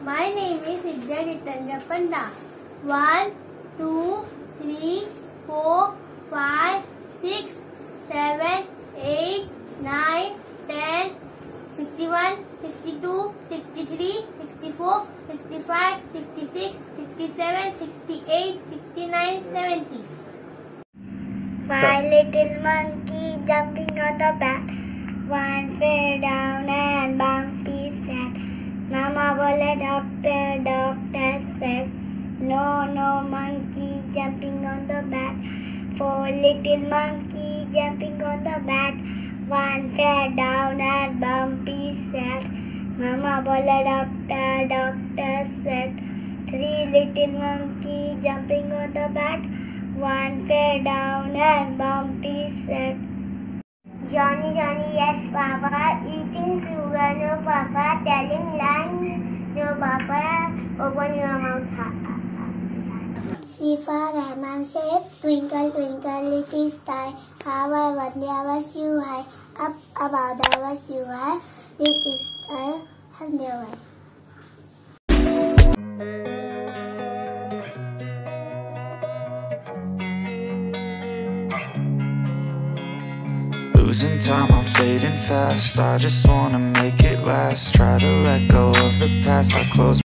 My name is Vidya Jitendra Panda. 1, 2, 3, 4, 5, 6, 7, 8, 9, 10, 61, 62, 63, 64, 65, 66, 67, 68, 69, 70. Five little monkey jumping on the bed. One fell down and bumpy said, Mama bolted up, the doctor said. No, no monkey jumping on the bed. Four little monkey jumping on the bed. One fell down and bumpy said, Mama bolted up, the doctor said. Three little monkey jumping on the bed. One fell down and bumpy said, Johnny, Johnny, yes, Papa, eating sugar, no, Papa, telling lies, no, Papa, open your mouth. Shifa Rahman said, Twinkle, twinkle, little star, how I wonder was you high, up above there was you high, little star, have no way. Losing time, I'm fading fast. I just wanna make it last. Try to let go of the past. I close